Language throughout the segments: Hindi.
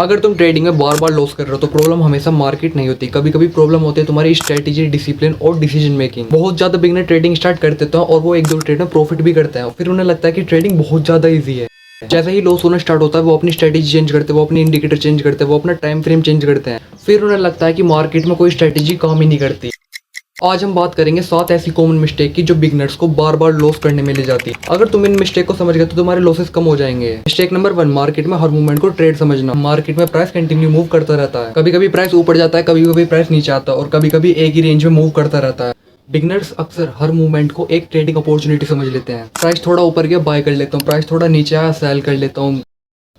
अगर तुम ट्रेडिंग में बार बार लॉस कर रहे हो तो प्रॉब्लम हमेशा मार्केट नहीं होती, कभी कभी प्रॉब्लम होती है तुम्हारी स्ट्रेटेजी, डिसिप्लिन और डिसीजन मेकिंग। बहुत ज्यादा बिगनर ट्रेडिंग स्टार्ट कर देते हैं और वो एक दो ट्रेड में प्रॉफिट भी करते हैं, फिर उन्हें लगता है कि ट्रेडिंग बहुत ज्यादा ईजी है। जैसे ही लॉस होना स्टार्ट होता है वो अपनी स्ट्रेटेजी चेंज करते हैं, वो अपनी इंडिकेटर चेंज करते हैं, वो अपना टाइम फ्रेम चेंज करते हैं, फिर उन्हें लगता है कि मार्केट में कोई स्ट्रेटेजी काम ही नहीं करती। आज हम बात करेंगे 7 ऐसी कॉमन मिस्टेक की जो बिगनर्स को बार बार लॉस करने में ले जाती है। अगर तुम इन मिस्टेक को समझ गए तो तुम्हारे लॉसेस कम हो जाएंगे। मिस्टेक नंबर 1, मार्केट में हर मूवमेंट को ट्रेड समझना। मार्केट में प्राइस कंटिन्यू मूव करता रहता है, कभी कभी प्राइस ऊपर जाता है, कभी कभी प्राइस नीचे आता है और कभी कभी एक ही रेंज में मूव करता रहता है। बिगनर्स अक्सर हर मूवमेंट को एक ट्रेडिंग अपॉर्चुनिटी समझ लेते हैं। प्राइस थोड़ा ऊपर गया, बाय कर लेता हूँ, प्राइस थोड़ा नीचे आया, सेल कर लेता हूँ।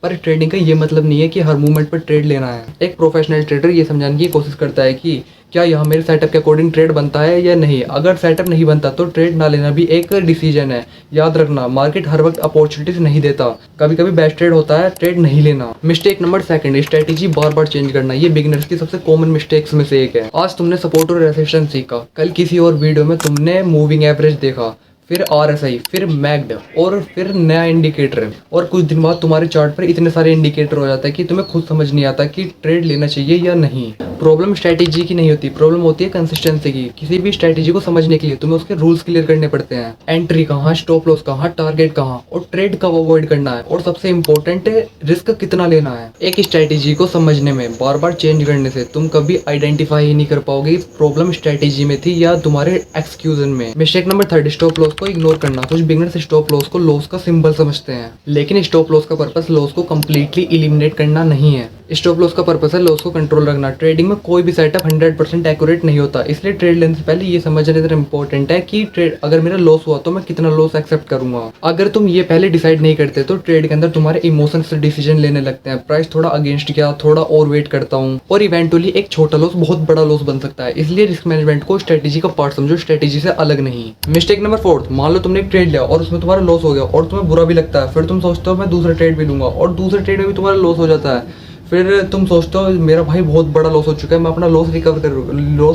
पर ट्रेडिंग का ये मतलब नहीं है कि हर मूवमेंट पर ट्रेड लेना है। एक प्रोफेशनल ट्रेडर ये समझाने की कोशिश करता है कि क्या यह मेरे सेटअप के अकॉर्डिंग ट्रेड बनता है या नहीं। अगर सेटअप नहीं बनता तो ट्रेड ना लेना भी एक डिसीजन है। याद रखना, मार्केट हर वक्त अपॉर्चुनिटीज नहीं देता, कभी कभी बेस्ट ट्रेड होता है ट्रेड नहीं लेना। मिस्टेक नंबर 2, स्ट्रेटेजी बार बार चेंज करना। ये बिगिनर्स की सबसे कॉमन मिस्टेक्स में से एक है। आज तुमने सपोर्ट और रेजिस्टेंस सीखा, कल किसी और वीडियो में तुमने मूविंग एवरेज देखा, फिर RSI, फिर मैग्ड और फिर नया इंडिकेटर, और कुछ दिन बाद तुम्हारे चार्ट पर इतने सारे इंडिकेटर हो जाता है कि तुम्हें खुद समझ नहीं आता कि ट्रेड लेना चाहिए या नहीं। प्रॉब्लम स्ट्रेटेजी की नहीं होती, प्रॉब्लम होती है कंसिस्टेंसी की। किसी भी स्ट्रेटेजी को समझने के लिए तुम्हें उसके रूल्स क्लियर करने पड़ते हैं। एंट्री कहाँ, स्टॉप लॉस कहाँ, टारगेट कहाँ और ट्रेड कब अवॉइड करना है, और सबसे इंपॉर्टेंट है रिस्क कितना लेना है। एक स्ट्रेटेजी को समझने में बार बार चेंज करने से तुम कभी आइडेंटिफाई ही नहीं कर पाओगे प्रॉब्लम स्ट्रेटेजी में थी या तुम्हारे एक्सक्यूजन में। मिस्टेक नंबर 3, स्टॉप लॉस को इग्नोर करना। कुछ बिगिनर्स स्टॉप लॉस को लॉस का सिंबल समझते हैं, लेकिन स्टॉप लॉस का पर्पस लॉस को कंप्लीटली एलिमिनेट करना नहीं है। स्टॉप लॉस का पर्पस है लॉस को कंट्रोल रखना। ट्रेडिंग में कोई भी सेटअप 100% एक्यूरेट नहीं होता, इसलिए ट्रेड लेने से पहले ये समझना इतना इंपॉर्टेंट है कि ट्रेड अगर मेरा लॉस हुआ तो मैं कितना लॉस एक्सेप्ट करूंगा। अगर तुम ये पहले डिसाइड नहीं करते तो ट्रेड के अंदर तुम्हारे इमोशंस से डिसीजन लेने लगते हैं। प्राइस थोड़ा अगेंस्ट गया, थोड़ा और वेट करता हूँ, और इवेंटुअली एक छोटा लॉस बहुत बड़ा लॉस बन सकता है। इसलिए रिस्क मैनेजमेंट को स्ट्रेटेजी का पार्ट समझो, स्ट्रेटेजी से अलग नहीं। मिस्टेक नंबर 4, मान लो तुमने एक ट्रेड लिया और उसमें तुम्हारा लॉस हो गया और तुम्हें बुरा भी लगता है। फिर तुम सोचते हो मैं दूसरा ट्रेड भी लूंगा और दूसरे ट्रेड में भी तुम्हारा लॉस हो जाता है। फिर तुम सोचते हो मेरा भाई बहुत बड़ा लॉस हो चुका है, मैं अपना लॉस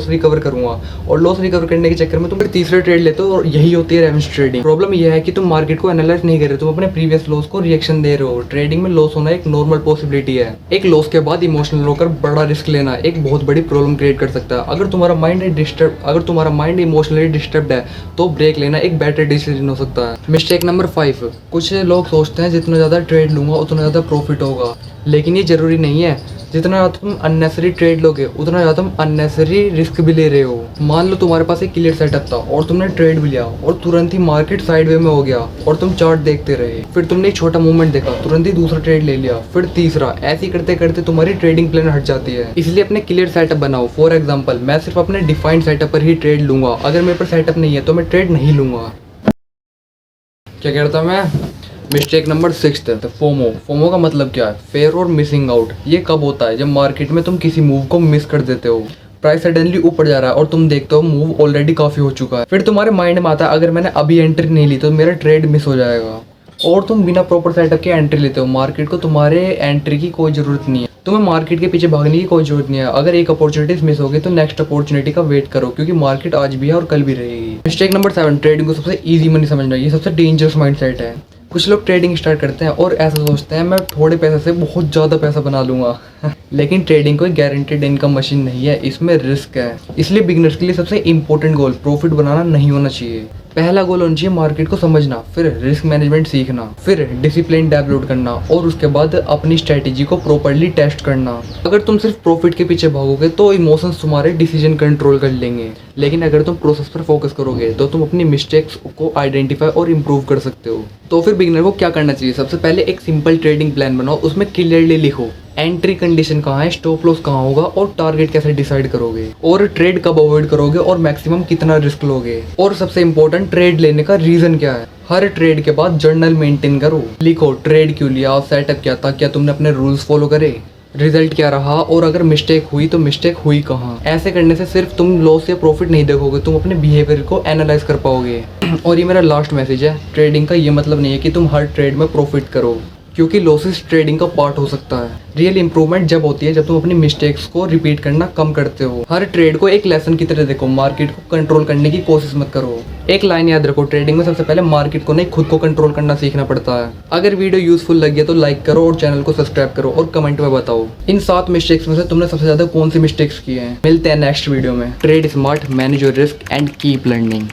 रिकवर करूंगा, और लॉस रिकवर करने के चक्कर में तुम फिर तीसरा ट्रेड लेते हो, और यही होती है रेवेंज ट्रेडिंग। प्रॉब्लम यह है कि तुम मार्केट को एनालाइज नहीं कर रहे, तुम अपने प्रीवियस लॉस को रिएक्शन दे रहे हो। ट्रेडिंग में लॉस होना एक नॉर्मल पॉसिबिलिटी है। एक लॉस के बाद इमोशनल होकर बड़ा रिस्क लेना एक बहुत बड़ी प्रॉब्लम क्रिएट कर सकता है। अगर तुम्हारा माइंड इमोशनली डिस्टर्ब्ड है तो ब्रेक लेना एक बेटर डिसीजन हो सकता है। मिस्टेक नंबर 5, कुछ लोग सोचते हैं जितना ज़्यादा ट्रेड लूंगा उतना ज़्यादा प्रॉफिट होगा, लेकिन ये जरूरी नहीं है। जितना ज़्यादा तुम अननेसरी ट्रेड लोगे उतना ज़्यादा तुम अननेसरी रिस्क भी ले रहे हो। मान लो तुम्हारे पास एक क्लियर सेटअप था और तुमने ट्रेड भी लिया और तुरंत ही मार्केट साइडवे में हो गया और तुम चार्ट देखते रहे, फिर तुमने एक छोटा मूवमेंट देखा, तुरंत ही दूसरा ट्रेड ले लिया, फिर तीसरा, ऐसे ही करते करते तुम्हारी ट्रेडिंग प्लान हट जाती है। इसलिए अपने क्लियर सेटअप बनाओ। फॉर एग्जाम्पल, मैं सिर्फ अपने डिफाइंड सेटअप पर ही ट्रेड लूंगा, अगर मेरे पास सेटअप नहीं है तो मैं ट्रेड नहीं लूंगा। क्या कहता मैं? मिस्टेक नंबर 6, फोमो का मतलब क्या है? फेयर और मिसिंग आउट। ये कब होता है? जब मार्केट में तुम किसी मूव को मिस कर देते हो। प्राइस सडनली ऊपर जा रहा है और तुम देखते हो मूव ऑलरेडी काफी हो चुका है, फिर तुम्हारे माइंड में आता है अगर मैंने अभी एंट्री नहीं ली तो मेरा ट्रेड मिस हो जाएगा, और तुम बिना प्रॉपर सेटअप के एंट्री लेते हो। मार्केट को तुम्हारे एंट्री की कोई जरूरत नहीं है, तुम्हें मार्केट के पीछे भागने की कोई जरूरत नहीं है। अगर एक अपॉर्चुनिटी मिस हो गई तो नेक्स्ट अपॉर्चुनिटी का वेट करो, क्योंकि मार्केट आज भी है और कल भी रहेगी। मिस्टेक नंबर 7, ट्रेडिंग को सबसे इजी मनी समझना। ये सबसे डेंजरस माइंडसेट है। कुछ लोग ट्रेडिंग स्टार्ट करते हैं और ऐसा सोचते हैं मैं थोड़े पैसे से बहुत ज़्यादा पैसा बना लूँगा लेकिन ट्रेडिंग कोई गारंटेड इनकम मशीन नहीं है, इसमें रिस्क है। इसलिए बिगिनर्स के लिए सबसे इंपॉर्टेंट गोल प्रॉफिट बनाना नहीं होना चाहिए। पहला गोल होना चाहिए मार्केट को समझना, फिर रिस्क मैनेजमेंट सीखना, फिर डिसिप्लिन डेवलप करना, और उसके बाद अपनी स्ट्रेटेजी को प्रॉपर्ली टेस्ट करना। अगर तुम सिर्फ प्रॉफिट के पीछे भागोगे तो इमोशंस तुम्हारे डिसीजन कंट्रोल कर लेंगे, लेकिन अगर तुम प्रोसेस पर फोकस करोगे तो तुम अपनी मिस्टेक्स को आइडेंटिफाई और इम्प्रूव कर सकते हो। तो फिर बिगिनर को क्या करना चाहिए? सबसे पहले एक सिंपल ट्रेडिंग प्लान बनाओ, उसमें क्लियरली लिखो एंट्री कंडीशन कहाँ है, स्टॉप लॉस कहाँ होगा, और टारगेट कैसे डिसाइड करोगे, और ट्रेड कब अवॉइड करोगे, और मैक्सिमम कितना रिस्क लोगे, और सबसे इंपॉर्टेंट ट्रेड लेने का रीजन क्या है। हर ट्रेड के बाद जर्नल मेंटेन करो, लिखो ट्रेड क्यों लिया, सेटअप क्या था, क्या तुमने अपने रूल्स फॉलो करे, रिजल्ट क्या रहा, और अगर मिस्टेक हुई तो मिस्टेक हुई कहाँ। ऐसे करने से सिर्फ तुम लॉस या प्रॉफिट नहीं देखोगे, तुम अपने बिहेवियर को एनालाइज कर पाओगे। और ये मेरा लास्ट मैसेज है, ट्रेडिंग का ये मतलब नहीं है कि तुम हर ट्रेड में प्रॉफिट करो। क्योंकि लॉसेस ट्रेडिंग का पार्ट हो सकता है। रियल इंप्रूवमेंट जब होती है जब तुम अपनी मिस्टेक्स को रिपीट करना कम करते हो। हर ट्रेड को एक लेसन की तरह देखो, मार्केट को कंट्रोल करने की कोशिश मत करो। एक लाइन याद रखो, ट्रेडिंग में सबसे पहले मार्केट को नहीं खुद को कंट्रोल करना सीखना पड़ता है। अगर वीडियो यूजफुल लगी है तो लाइक करो और चैनल को सब्सक्राइब करो और कमेंट में बताओ इन 7 मिस्टेक्स में से तुमने सबसे ज्यादा कौन सी मिस्टेक्स की हैं। मिलते हैं नेक्स्ट वीडियो में। Trade smart, manage your risk and keep learning.